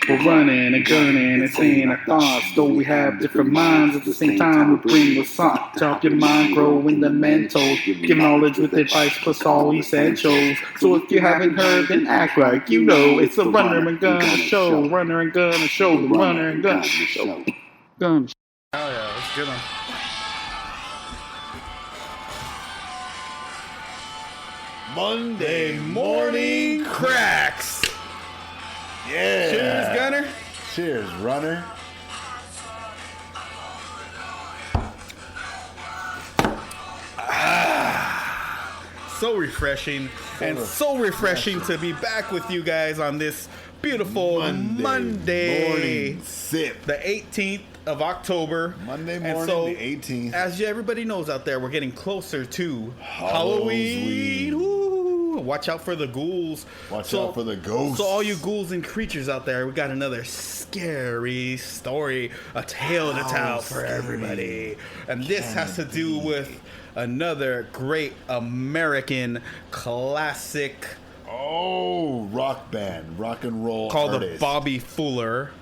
We're running and gunning and saying our thoughts. Though we have different minds, at the same time we bring what's up. To help your mind grow in the mental. Give knowledge with advice plus all essentials. So if you haven't heard, then act like you know. It's the Runner and Gunner Show. Runner and Gunner Show. The Runner and Gunner Show. Gun. Oh yeah, that's a good one. Monday morning cracks. Yeah. Cheers, Gunner. Cheers, Runner. So refreshing, so refreshing to be back with you guys on this beautiful Monday morning sip. The 18th of October. Monday morning, the 18th. As everybody knows out there, we're getting closer to Halloween. Ooh, watch out for the ghouls. Watch out for the ghosts. So all you ghouls and creatures out there, we got another scary story, a tale to tell for everybody. And this has to do with another great American classic. Oh, rock band, rock and roll called artist. The Bobby Fuller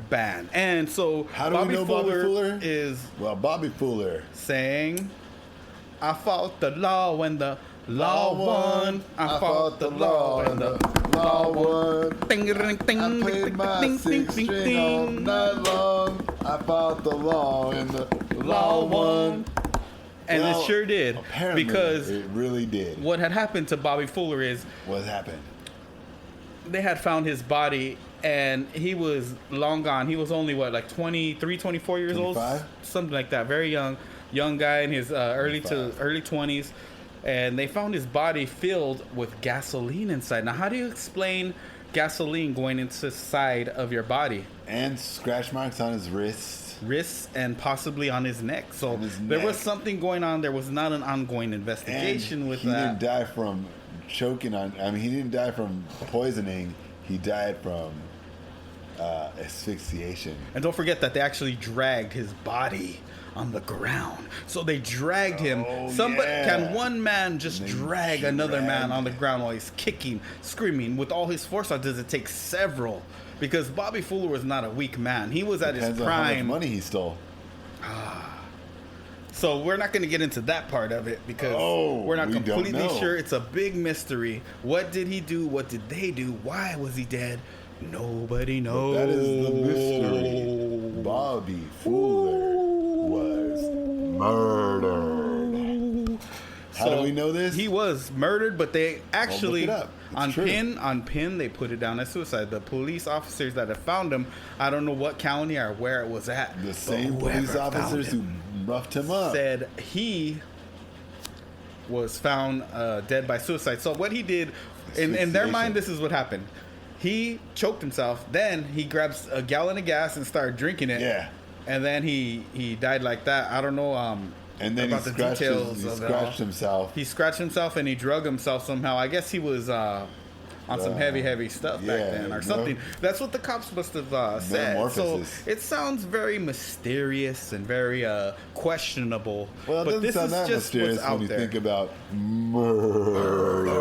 Band. And so how do we know Bobby Fuller is Bobby Fuller saying, I fought the law when the law won. I fought the law and the law won. Ding, ding, ding, I played my six string all night long. I fought the law and the law won. And it sure did. Apparently, because it really did. What had happened to Bobby Fuller is... What happened? They had found his body, and he was long gone. He was only, like 23, 24 years 25? old? Something like that. Very young guy in his early 20s. And they found his body filled with gasoline inside. Now, how do you explain gasoline going into the side of your body? And scratch marks on his wrists and possibly on his neck. So there was something going on. There was not an ongoing investigation with that. He didn't die from choking on. He didn't die from poisoning. He died from asphyxiation. And don't forget that they actually dragged his body on the ground. So they dragged him. Can one man just drag another man on the ground while he's kicking, screaming with all his force, or does it take several? Because Bobby Fuller was not a weak man. He was at his prime. On how much money he stole. So we're not going to get into that part of it because we're not completely sure. It's a big mystery. What did he do? What did they do? Why was he dead? Nobody knows. But that is the mystery. Bobby Fuller was murdered. How do we know this? He was murdered, but they actually look it up. on pin they put it down as suicide. The police officers that have found him, I don't know what county or where it was at. The same police officers who roughed him up said he was found dead by suicide. So what he did, in their mind, this is what happened. He choked himself. Then he grabs a gallon of gas and started drinking it. Yeah. And then he died like that. I don't know. And then he scratched himself. He scratched himself and he drugged himself somehow. I guess he was on some heavy stuff back then or something. That's what the cops must have said. So it sounds very mysterious and very questionable. Well, it doesn't sound that mysterious when you think about murder.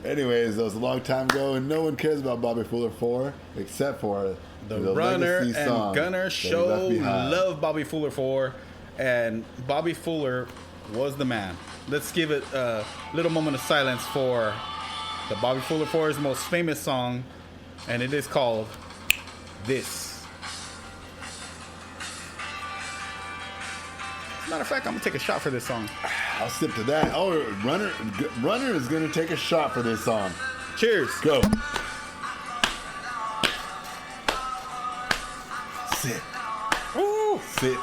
Anyways, that was a long time ago, and no one cares about Bobby Fuller 4 except for the Runner and Gunner Show. Love Bobby Fuller 4, and Bobby Fuller was the man. Let's give it a little moment of silence for the Bobby Fuller 4's most famous song, and it is called This. As a matter of fact, I'm going to take a shot for this song. I'll sip to that. Oh, Runner is going to take a shot for this song. Cheers. Go. Sip. Ooh. Sip.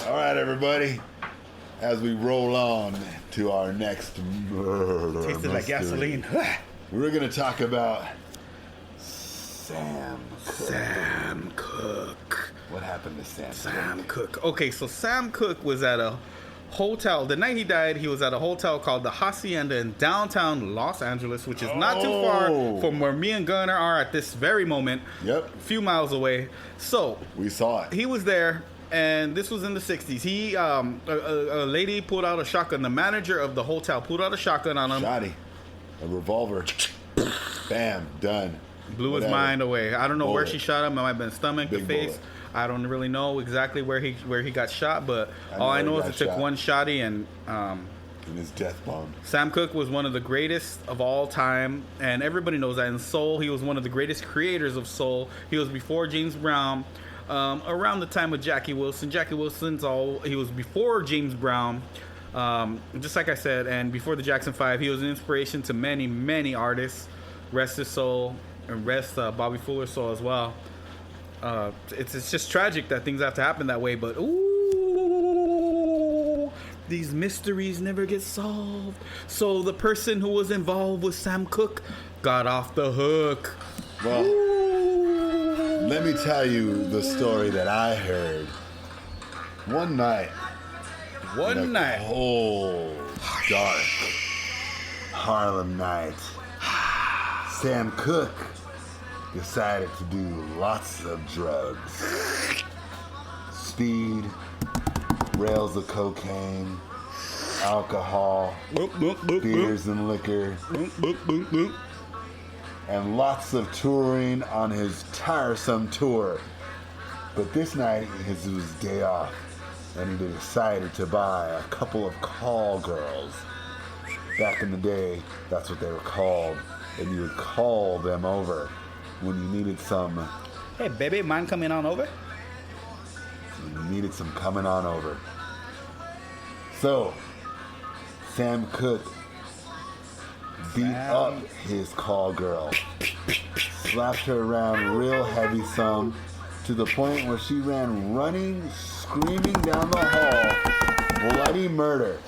All right, everybody. As we roll on to our next murder Tasted like gasoline. We're going to talk about Sam Cooke. What happened to Sam Cooke? Okay, so Sam Cooke was at a hotel. The night he died, he was at a hotel called the Hacienda in downtown Los Angeles, which is not too far from where me and Gunner are at this very moment. Yep. A few miles away. So we saw it. He was there, And this was in the 60s. He, a lady pulled out a shotgun. The manager of the hotel pulled out a shotgun on him. Shotty. A revolver. Bam. Done. Blew his mind away. I don't know where Bullet. she shot him. It might have been stomach, Big the face. bullet. I don't really know exactly where he got shot, but all I know is it took one shotty, and in his death bomb. Sam Cooke was one of the greatest of all time, and everybody knows that. In soul, he was one of the greatest creators of soul. He was before James Brown, around the time of Jackie Wilson. Jackie Wilson's he was before James Brown, just like I said, and before the Jackson 5. He was an inspiration to many, many artists. Rest his soul, and rest Bobby Fuller's soul as well. It's just tragic that things have to happen that way, but ooh, these mysteries never get solved. So the person who was involved with Sam Cooke got off the hook. Well, let me tell you the story that I heard. One night, cold, dark Harlem night, Sam Cooke decided to do lots of drugs. Speed, rails of cocaine, alcohol, beers and liquor, and lots of touring on his tiresome tour. But this night, it was his day off, and he decided to buy a couple of call girls. Back in the day, that's what they were called, and you would call them over when you needed some. Hey, baby, mind coming on over? You needed some coming on over. So, Sam Cooke beat up his call girl, slapped her around real heavy some, to the point where she ran running, screaming down the hall, bloody murder.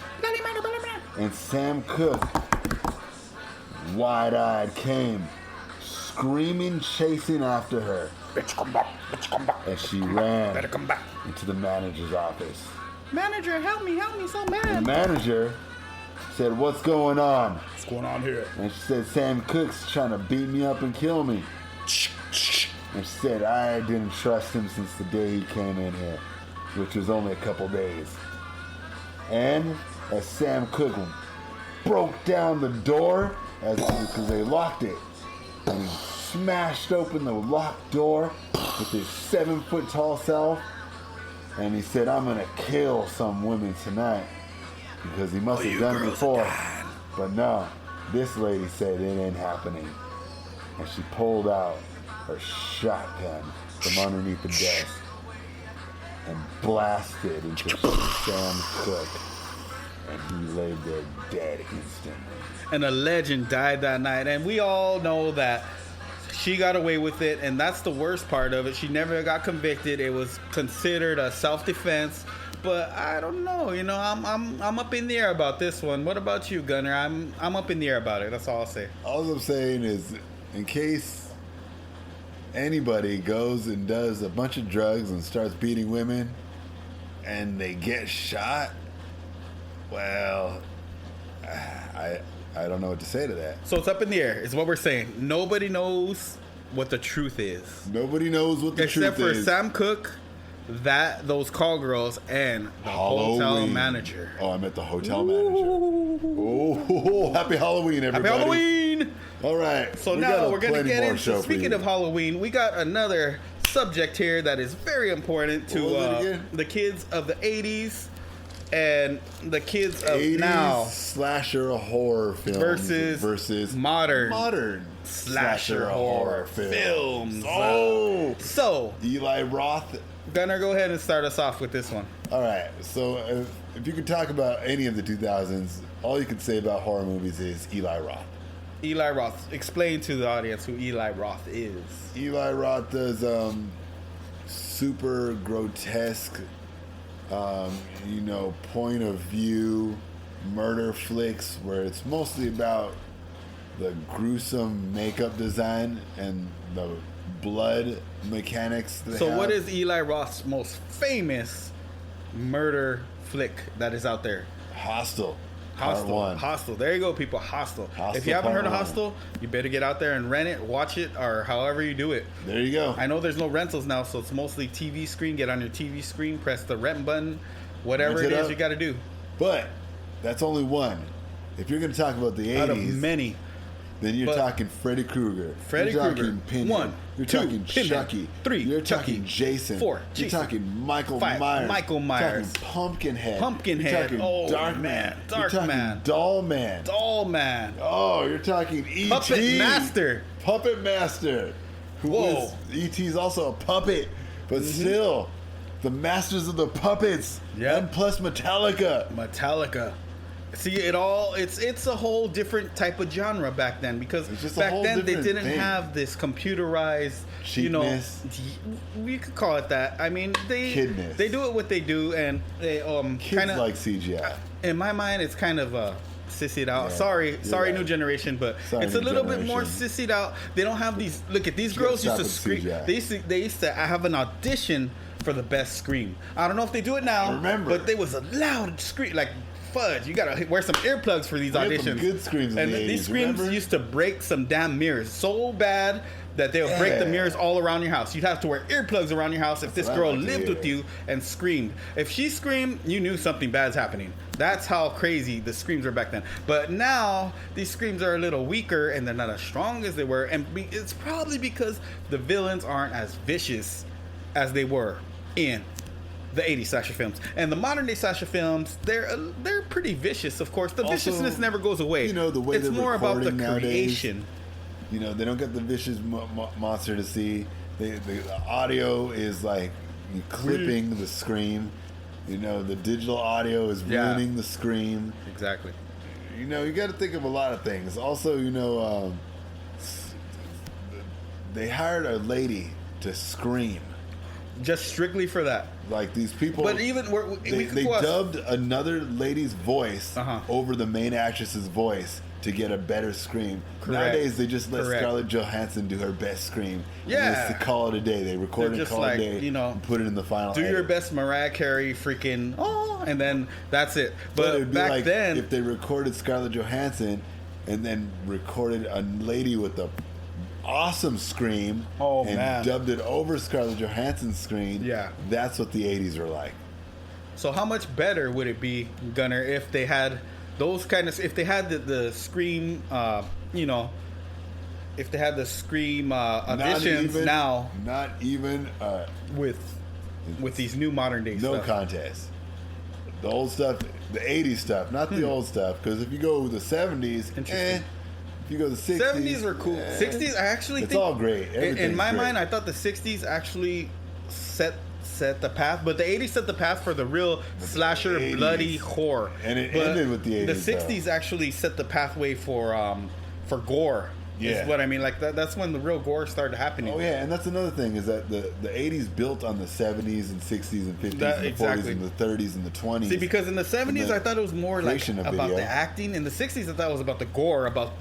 And Sam Cooke, wide-eyed, came, screaming, chasing after her. Bitch, come back. Bitch, come back. And she ran Better come back. into the manager's office. Manager, help me so The bad. manager said, "What's going on?" What's going on here? And she said, "Sam Cooke's trying to beat me up and kill me." And she said, "I didn't trust him since the day he came in here, which was only a couple days." And as Sam Cooke broke down the door, because they locked it, and he smashed open the locked door with his 7-foot tall self, and he said, "I'm gonna kill some women tonight," because he must have done it before. But no, this lady said it ain't happening, and she pulled out her shotgun from underneath the desk and blasted into Sam Cooke, and he lay there dead instantly. And a legend died that night, and we all know that she got away with it, and that's the worst part of it. She never got convicted. It was considered a self-defense, but I don't know. You know, I'm up in the air about this one. What about you, Gunner? I'm up in the air about it. That's all I'll say. All I'm saying is, in case anybody goes and does a bunch of drugs and starts beating women, and they get shot, well, I don't know what to say to that. So it's up in the air, is what we're saying. Nobody knows what the truth is. Nobody knows what the truth is. Except for Sam Cooke, those call girls, and the hotel manager. Oh, I meant the hotel manager. Oh, happy Halloween, everybody. Happy Halloween! All right. So now we're going to get into, speaking of Halloween, we got another subject here that is very important to the kids of the 80s. And the kids of 80s now slasher horror films versus modern slasher horror films. Oh, so Eli Roth. Gunnar, go ahead and start us off with this one. All right. So if you could talk about any of the 2000s, all you could say about horror movies is Eli Roth. Eli Roth. Explain to the audience who Eli Roth is. Eli Roth does super grotesque, point of view murder flicks where it's mostly about the gruesome makeup design and the blood mechanics. So what is Eli Roth's most famous murder flick that is out there? Hostel. Hostel. There you go, people. Hostel. If you haven't heard of Hostel, you better get out there and rent it, watch it, or however you do it. There you go. I know there's no rentals now, so it's mostly TV screen. Get on your TV screen, press the rent button, whatever it is you got to do. But that's only one. If you're going to talk about the 80s, out of many, then you're talking Freddy Krueger. You're talking Pinhead. 1, you're 2, talking Pinhead. Chucky. 3, you're Chucky. talking Jason. 4, you're Jason. talking Michael 5, Myers. Michael Myers. You're talking Pumpkinhead. You're talking Dark Man. You're talking Doll Man. Oh, you're talking E.T. Puppet Master. Whoa. E.T.'s also a puppet, but still, the masters of the puppets. Yep. And plus Metallica. See, it's a whole different type of genre back then, because back then they didn't have this computerized cheapness. We could call it that. I mean, they do it what they do, and they kids kind of like CGI. In my mind, it's kind of sissied out. Yeah, sorry, right. New generation, but it's a little bit more sissied out. They don't have these. Look at these girls used to scream. They used to have an audition for the best scream. I don't know if they do it now. But they was a loud scream, like fudge. You gotta wear some earplugs for these auditions. Some good screams in the 80s, these screams used to break some damn mirrors so bad that they would break the mirrors all around your house. You'd have to wear earplugs around your house if this girl lived with you and screamed. If she screamed, you knew something bad's happening. That's how crazy the screams were back then. But now, these screams are a little weaker, and they're not as strong as they were. And it's probably because the villains aren't as vicious as they were in the 80s slasher films. And the modern day slasher films, they're pretty vicious, of course. The viciousness never goes away. The way it's more about the creation. Nowadays, they don't get the vicious monster to see. The audio is like clipping the scream. The digital audio is ruining the scream. Exactly. You got to think of a lot of things. Also, they hired a lady to scream. Just strictly for that. Like these people. But even they dubbed another lady's voice over the main actress's voice to get a better scream. Correct. Nowadays, they just let Scarlett Johansson do her best scream. Yeah. And to call it a day. They record it, call it a day, and put it in the final do edit. your best Mariah Carey freaking, and then that's it. But it'd be back like then, if they recorded Scarlett Johansson and then recorded a lady with a awesome scream dubbed it over Scarlett Johansson's scream, that's what the 80s were like. So how much better would it be, Gunner, if they had those kind of, if they had the scream, if they had the scream auditions now, not even with these new modern day stuff. No contest. The old stuff, the 80s stuff, not the old stuff, because if you go with the 70s, if you go to the 60s, 70s were cool. 60s, I actually think it's all great. In my mind, I thought the 60s actually set the path, but the 80s set the path for the real slasher, bloody horror. And it ended with the 80s. The 60s actually set the pathway for gore. Yeah. Is what I mean. Like that's when the real gore started happening. Oh yeah, and that's another thing is that the 80s built on the 70s and 60s and 50s and the 40s and the 30s and the 20s. See, because in the 70s I thought it was more like about the acting. In the 60s I thought it was about the gore, about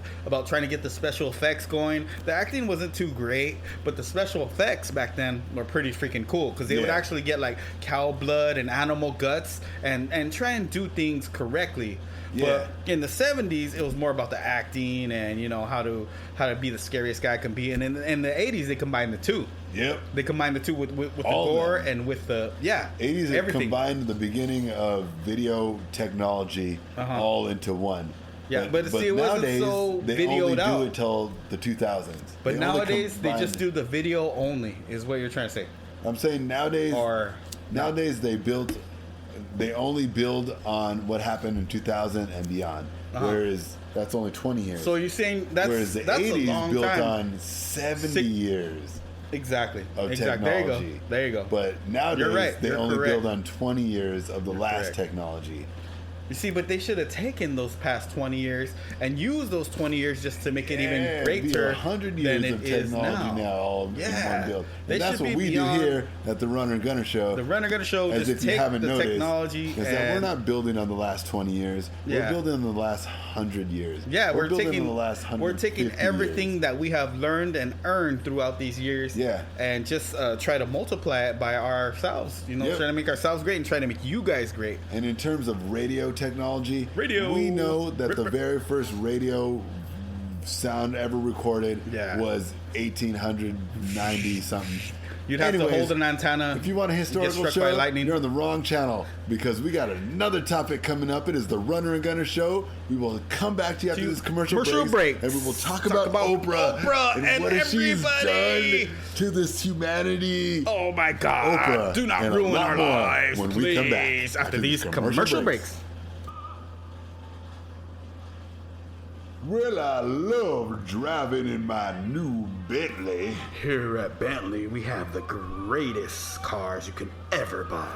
trying to get the special effects going. The acting wasn't too great, but the special effects back then were pretty freaking cool because they would actually get like cow blood and animal guts and try and do things correctly. Yeah. But in the 70s, it was more about the acting and how to be the scariest guy can be. And in the 80s, they combined the two. Yep. They combined the two with the gore and with the 80s everything. Combined the beginning of video technology all into one. Yeah, but see, it wasn't so videoed out. They only do it till the 2000s. But nowadays, they just do the video only. Is what you're trying to say? I'm saying nowadays. Nowadays they only build on what happened in 2000 and beyond, whereas that's only 20 years. So you're saying whereas the 80s built on 70 years. Exactly. Of technology. There you go. But nowadays they only build on 20 years of the last correct. Technology. You see, but they should have taken those past 20 years and used those 20 years just to make it even greater 100 years than of it is technology now all in one build. And that's what we do here at the Runner and Gunner Show. The Runner and Gunner Show, as just if you take haven't the noticed, technology is that we're not building on the last 20 years. We're building on the last 100 years. Yeah, we're building taking on the last 150 we're taking everything years. that we have learned and earned throughout these years. Yeah. And just try to multiply it by ourselves. Trying to make ourselves great and trying to make you guys great. And in terms of radio technology. Radio. We know that the very first radio sound ever recorded was 1890 something. You'd have to hold an antenna. If you want a historical show, you're on the wrong channel, because we got another topic coming up. It is the Runner and Gunner Show. We will come back to you after this commercial break, and we will talk about Oprah and what she's done to this humanity. Oh my God! Oprah, do not ruin our lives, when please. We come back after these commercial breaks. Well, I love driving in my new Bentley. Here at Bentley, we have the greatest cars you could ever buy.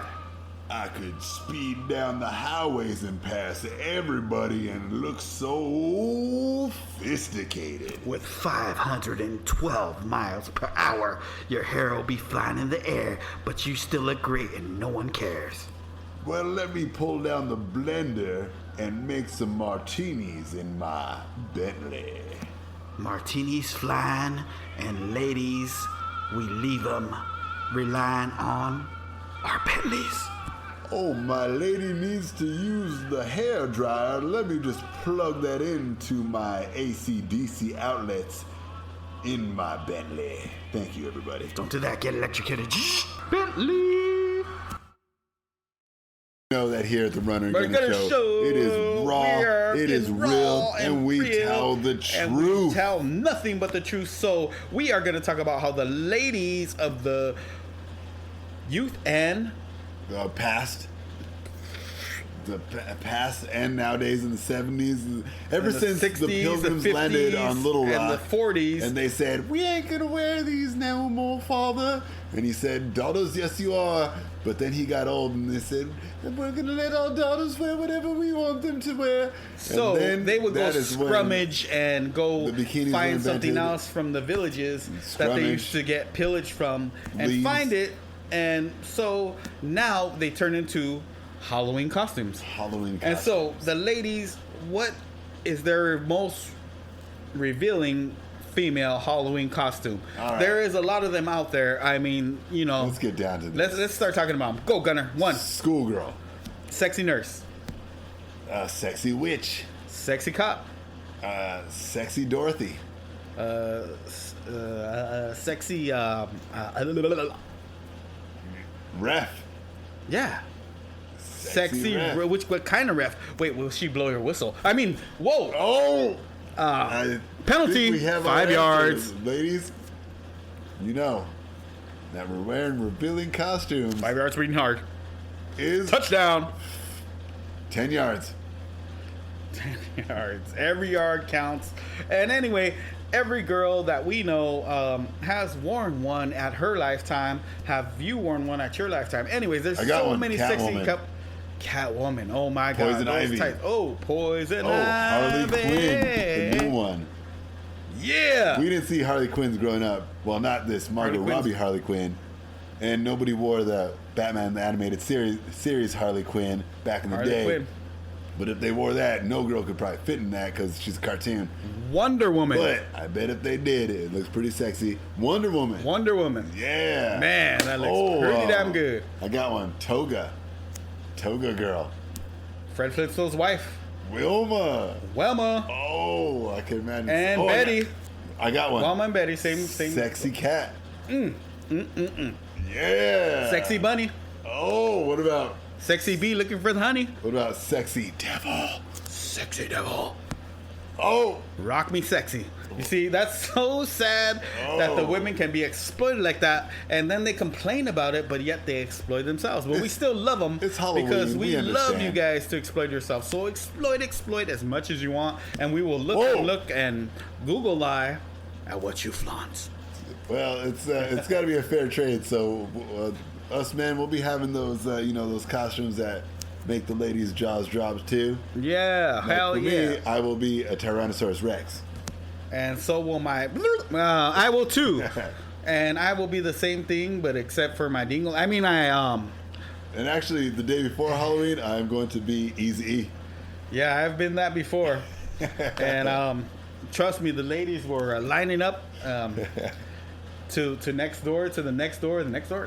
I could speed down the highways and pass everybody and look so sophisticated. With 512 miles per hour, your hair will be flying in the air, but you still look great and no one cares. Well, let me pull down the blender and make some martinis in my Bentley. Martinis flying, and ladies, we leave them relying on our Bentleys. Oh, my lady needs to use the hair dryer. Let me just plug that into my AC/DC outlets in my Bentley. Thank you, everybody. Don't do that. Get electrocuted. Bentley. Know that here at the Runner and Gunner Show, it is raw, it is real, and we tell the truth. And we tell nothing but the truth. So we are going to talk about how the ladies of the youth and past and nowadays in the 70s, ever since the Pilgrims landed on Little Rock, and the 40s, and they said, "We ain't gonna wear these no more, Father." And he said, "Daughters, yes you are." But then he got old, and they said, "We're gonna let our daughters wear whatever we want them to wear." So they would go scrummage and go find something else from the villages that they used to get pillaged from and find it. And so now they turn into Halloween costumes. And so the ladies, what is their most revealing female Halloween costume? Right. There is a lot of them out there. I mean, you know. Let's get down to this. Let's start talking about them. Go, Gunner. 1. Schoolgirl. Sexy nurse. Sexy witch. Sexy cop. Sexy Dorothy. Sexy ref. Yeah. Sexy ref. What kind of ref? Wait, will she blow your whistle? I mean, whoa. Oh. Penalty. 5 yards. Ladies, you know that we're wearing revealing costumes. 5 yards reading hard. Is touchdown. 10 yards. 10 yards. Every yard counts. And anyway, every girl that we know has worn one at her lifetime. Have you worn one at your lifetime? Anyways, there's so many sexy Catwoman. Oh my God. Poison Ivy. Poison Ivy. Harley Quinn, the new one. Yeah. We didn't see Harley Quinns growing up. Well, not this Margot Robbie Harley Quinn. And nobody wore the Batman the Animated Series Harley Quinn back in the day. Quinn. But if they wore that, no girl could probably fit in that because she's a cartoon. Wonder Woman. But I bet if they did, it looks pretty sexy. Wonder Woman. Yeah. Man, that looks pretty damn good. I got one. Toga girl. Fred Flintstone's wife. Wilma. Oh, I can imagine. And Betty. I got one. Wilma and Betty, same. Sexy cat. Yeah. Sexy bunny. Oh, what about Sexy bee looking for the honey? What about sexy devil? Sexy devil. Oh. Rock me sexy. You see, that's so sad that the women can be exploited like that, and then they complain about it, but yet they exploit themselves. But we still love them because we love you guys to exploit yourself. So exploit as much as you want, and we will look and Google lie at what you flaunt. Well, it's got to be a fair trade. So us men, we'll be having those those costumes that make the ladies' jaws drop too. Yeah, hell yeah. Me, I will be a Tyrannosaurus Rex. And so will I will too. And I will be the same thing, but except for my dingle. I mean, And actually, the day before Halloween, I'm going to be Eazy-E. Yeah, I've been that before. And trust me, the ladies were lining up to next door, to the next door, the next door,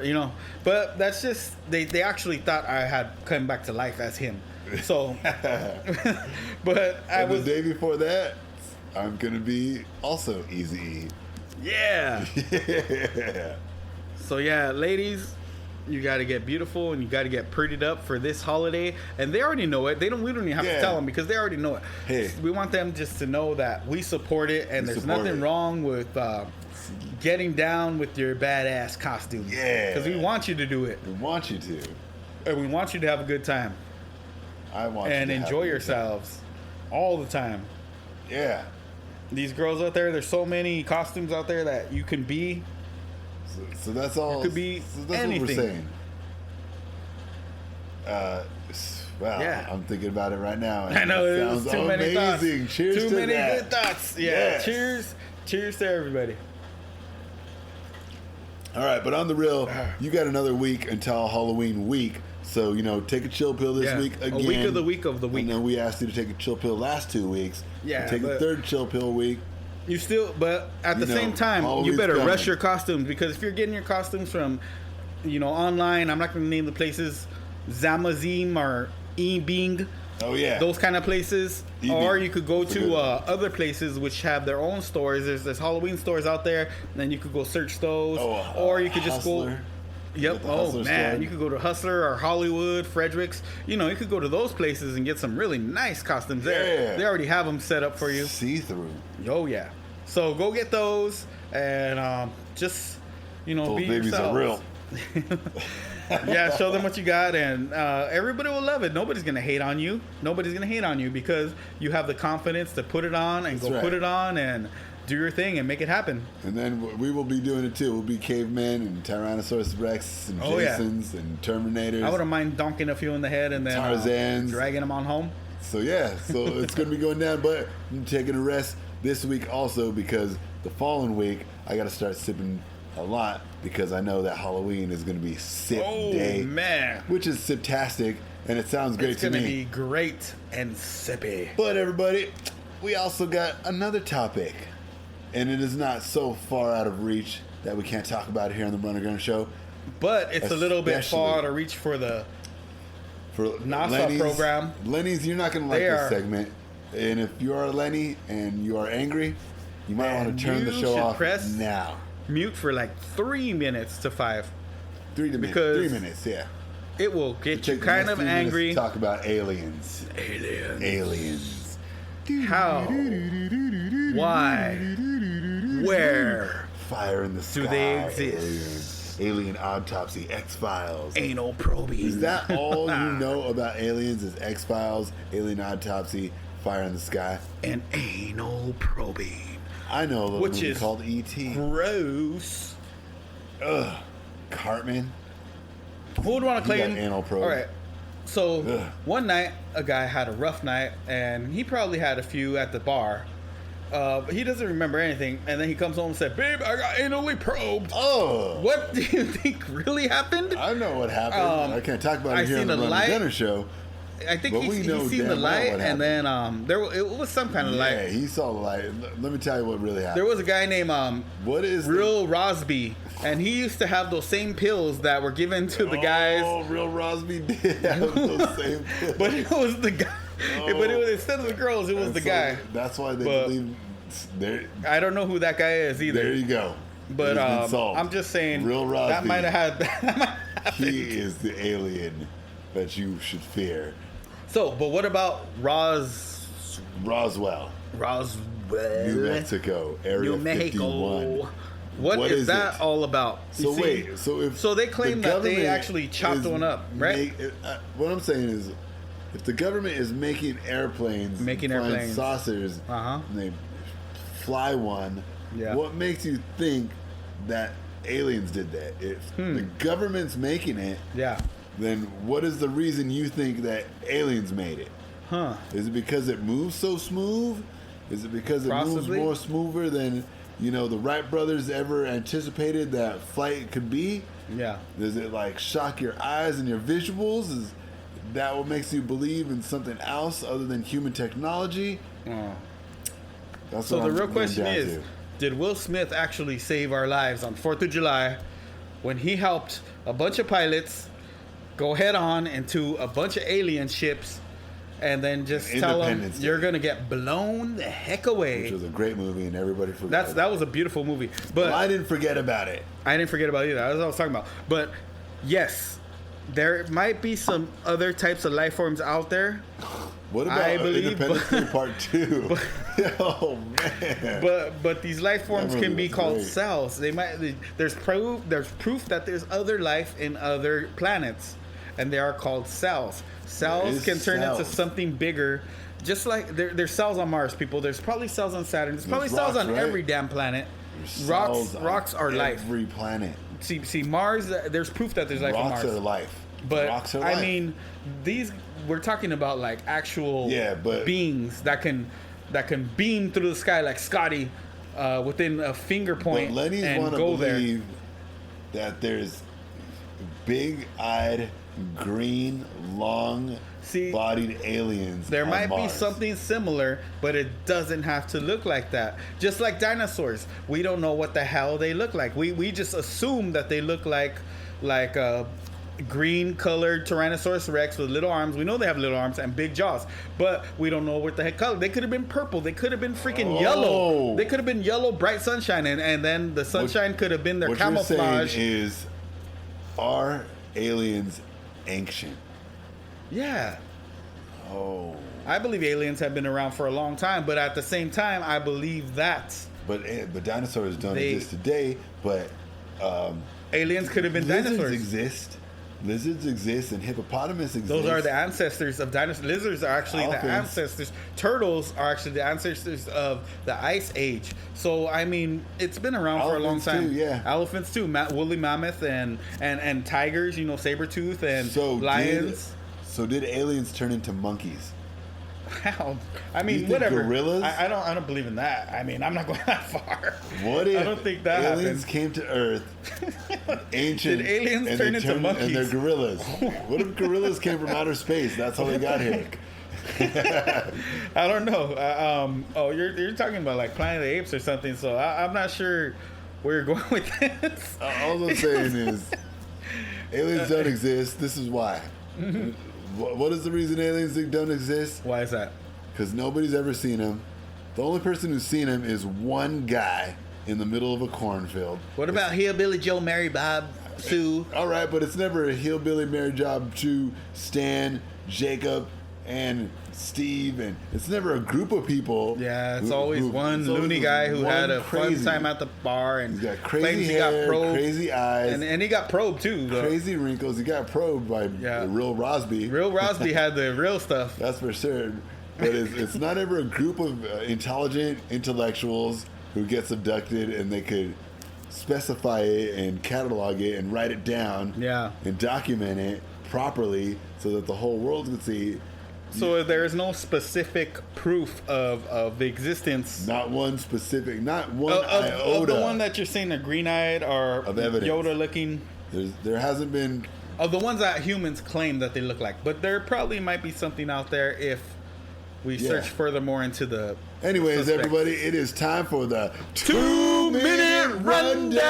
But that's just, they actually thought I had come back to life as him. So, but the day before that, I'm gonna be also Eazy-E. Yeah. Yeah. So yeah, ladies, you got to get beautiful and you got to get prettied up for this holiday, and they already know it. We don't even have to tell them because they already know it. Hey, we want them just to know that we support it, and there's nothing wrong with getting down with your badass costume. Yeah, because we want you to do it. We want you to, and we want you to have a good time. I want and you to enjoy yourselves all the time. Yeah, these girls out there. There's so many costumes out there that you can be. So that's all. It could be that's anything. What we're saying. Well, yeah. I'm thinking about it right now. I know it sounds too many thoughts. Cheers too to many that. good thoughts. Yeah. Yes. Cheers to everybody. All right, but on the real, you got another week until Halloween week. So, take a chill pill this week again. A week of the week of the week. And then we asked you to take a chill pill last 2 weeks. Yeah. Take a third chill pill week. You still, but at the same time, you better rush your costumes, because if you're getting your costumes from, online, I'm not going to name the places, Zamazim or E-Bing. Oh, yeah. Those kind of places. E-Bing. Or you could go to other places which have their own stores. There's Halloween stores out there, and then you could go search those. Or you could just go. Yep. Oh, man. Store. You could go to Hustler or Hollywood, Fredericks. You could go to those places and get some really nice costumes there. Yeah. They already have them set up for you. See-through. Oh, yeah. So go get those and just, those be babies yourselves. Are real. Yeah, show them what you got, and everybody will love it. Nobody's going to hate on you. Nobody's going to hate on you because you have the confidence to put it on and put it on and do your thing and make it happen. And then we will be doing it too. We'll be cavemen and Tyrannosaurus Rex and Jasons and Terminators. I wouldn't mind donking a few in the head and then Tarzans. Dragging them on home. So yeah, it's going to be going down, but I'm taking a rest this week also because the following week I got to start sipping a lot because I know that Halloween is going to be sip day. Oh man, which is siptastic, and it sounds great to me. It's going to be great and sippy. But everybody, we also got another topic, and it is not so far out of reach that we can't talk about it here on the Runner Gunner Show. But it's a little bit far out of reach for the NASA program. Lenny's, you're not going to like this segment. And if you are a Lenny and you are angry, you might want to turn the show off now. Mute for like 3 minutes to 5. 3 minutes, yeah. It will get you kind of angry. To talk about aliens. Aliens. How? Why? Where? Fire in the sky. Do they exist? Alien autopsy, X-Files. Anal probing. Is that all you know about aliens? Is X-Files, alien autopsy, fire in the sky, and anal probing? I know a little movie called E.T. Gross. Ugh. Cartman. Who would want to claim anal probe? All right. So one night, a guy had a rough night, and he probably had a few at the bar. He doesn't remember anything, and then he comes home and said, "Babe, I got anally probed." Oh, what do you think really happened? I know what happened. I can't talk about it here on the Run Gunner Show. I think he's seen the light, and then it was some kind of light. Yeah, he saw the light. Let me tell you what really happened. There was a guy named Real Rosby, and he used to have those same pills that were given to the guys. Oh, Real Rosby did have those same pills. But it was the guy. Oh. But it was, instead of the girls, it was the guy. That's why they believe. I don't know who that guy is either. There you go. But I'm just saying, Real Rosby, that might have had. He is the alien that you should fear. So, but what about Roswell, New Mexico, Area 51. What is that all about? So wait, so they claim that they actually chopped one up, right? What I'm saying is, if the government is making airplanes, saucers, and they fly one, what makes you think that aliens did that? If the government's making it, then what is the reason you think that aliens made it? Is it because it moves so smooth? Is it because it moves more smoother than the Wright brothers ever anticipated that flight could be? Yeah. Does it shock your eyes and your visuals? Is that what makes you believe in something else other than human technology? That's so the real question is, did Will Smith actually save our lives on 4th of July when he helped a bunch of pilots go head on into a bunch of alien ships and then just tell them you're gonna get blown the heck away. Which was a great movie, and everybody forgot. That was a beautiful movie, but well, I didn't forget about it. I didn't forget about it either. That's what I was talking about. But yes, there might be some other types of life forms out there. What about Independence Day Part 2? Oh man! But these life forms can be called cells. There's proof that there's other life in other planets, and they are called cells. Cells can turn into something bigger. Just like there's cells on Mars, people. There's probably cells on Saturn. There's probably cells on every damn planet. Rocks are life. Every planet. See Mars. There's proof that there's life on Mars. Rocks are life. But rocks are life. I mean, we're talking about like actual beings that can beam through the sky like Scotty within a finger point but Lenny's and go there. Believe that there's big-eyed, green, long-bodied aliens. There might Mars. be something similar, but it doesn't have to look like that. Just like dinosaurs, we don't know what the hell they look like. We just assume that they look like green colored Tyrannosaurus Rex with little arms. We know they have little arms and big jaws, but we don't know what the heck color. They could have been purple. They could have been freaking yellow. They could have been yellow, bright sunshine, and then the sunshine could have been their camouflage. What you're saying is, are aliens ancient? Yeah. Oh. I believe aliens have been around for a long time, but at the same time, I believe that. But dinosaurs don't exist today. But aliens could have been dinosaurs. Lizards exist and hippopotamus exists. Those are the ancestors of dinosaurs. Lizards are actually the ancestors. Turtles are actually the ancestors of the Ice Age. So, I mean, it's been around for a long time. Too, yeah. Elephants too. Woolly mammoth and tigers, saber-tooth and lions. So did aliens turn into monkeys? How? I mean, whatever. Gorillas? I don't believe in that. I mean, I'm not going that far. What if I don't think that aliens came to Earth, ancient, did aliens turn into monkeys? And they're gorillas. What if gorillas came from outer space? That's how they got here. I don't know. You're talking about like Planet of the Apes or something. So I'm not sure where you're going with this. All I'm saying is, aliens don't exist. This is why. What is the reason aliens don't exist? Why is that? Because nobody's ever seen them. The only person who's seen them is one guy in the middle of a cornfield. What about Hillbilly Joe, Mary Bob, Sue? All right, but it's never a Hillbilly, Mary Job, Sue, Stan, Jacob, and Steve, and it's never a group of people. Yeah, it's always one loony guy who had a fun time at the bar and he's got crazy hair, crazy eyes, and he got probed too. Though. Crazy wrinkles. He got probed by Real Rosby. Real Rosby had the real stuff. That's for sure. But it's not ever a group of intelligent intellectuals who gets abducted and they could specify it and catalog it and write it down. Yeah. And document it properly so that the whole world could see. So there is no specific proof of the existence. Not one iota. Of the one that you're saying, the green-eyed or of evidence. Yoda-looking. There hasn't been. Of the ones that humans claim that they look like, but there probably might be something out there if we search furthermore into the. Anyways, suspects. Everybody, it is time for the 2-minute rundown.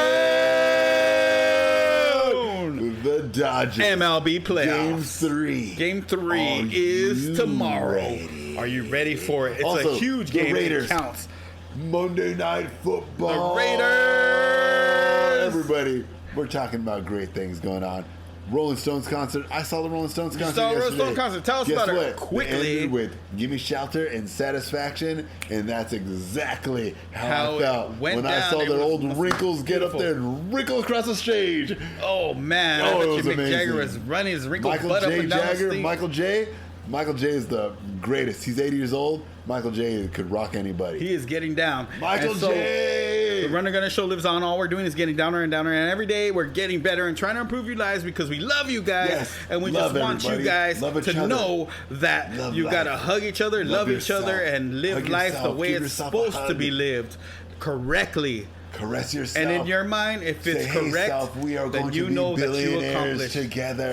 The Dodgers MLB Game playoffs. 3. Game 3 is tomorrow. Ready? Are you ready for it? It's also a huge game. Raiders. It counts. Monday Night Football. The Raiders. Everybody, we're talking about great things going on. Rolling Stones concert. I saw the Rolling Stones concert yesterday. Rolling Stones concert. Tell us about it quickly. It ended with Gimme Shelter and Satisfaction, and that's exactly how I felt when I saw their old wrinkles get up there and wrinkle across the stage. Oh, man. Oh, it was amazing. Mick Jagger was running his wrinkled butt up and down the stage. Michael J is the greatest. He's 80 years old. Michael J could rock anybody. He is getting down. Michael J. The Runner Gunner Show lives on. All we're doing is getting downer and downer. And every day we're getting better and trying to improve your lives because we love you guys. Yes. And we just want you guys to know that you got to hug each other, love each other, and live life the way it's supposed to be lived correctly. Caress yourself. And in your mind, if it's correct, then you know that you accomplished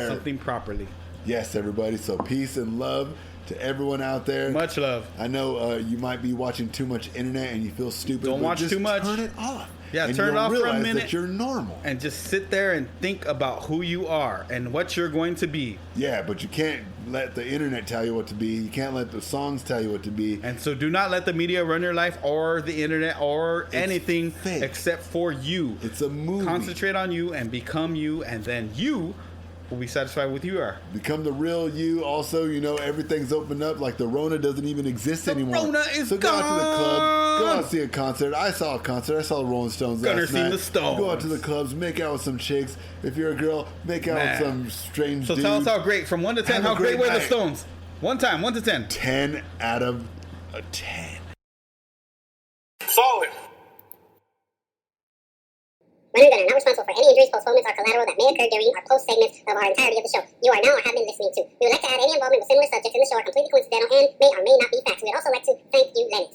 something properly. Yes, everybody. So peace and love to everyone out there. Much love. I know you might be watching too much internet and you feel stupid. Don't watch too much. Turn it off. Yeah, and turn it off for a minute. That you're normal. And just sit there and think about who you are and what you're going to be. Yeah, but you can't let the internet tell you what to be. You can't let the songs tell you what to be. And so do not let the media run your life or the internet or anything fake. except for you. It's a movie. Concentrate on you and become you, and then you will be satisfied with who you are. Become the real you. Also, you know, everything's opened up. Like the Rona doesn't even exist anymore. Rona is so go out to the gone. club. Go out and see a concert. I saw a concert. I saw the Rolling Stones Gunner last seen night. the Stones. Go out to the clubs. Make out with some chicks. If you're a girl, make out with some strange So dude. tell us how great, from 1 to 10, Have a how great great were the night. Stones? 1 to 10. 10 out of a 10. Solid. Runner Gunner, not responsible for any injuries, postponements, or collateral that may occur during or post segments of our entirety of the show. You are now or have been listening to. We would like to add any involvement with similar subjects in the show are completely coincidental and may or may not be facts. We would also like to thank you, Lennox.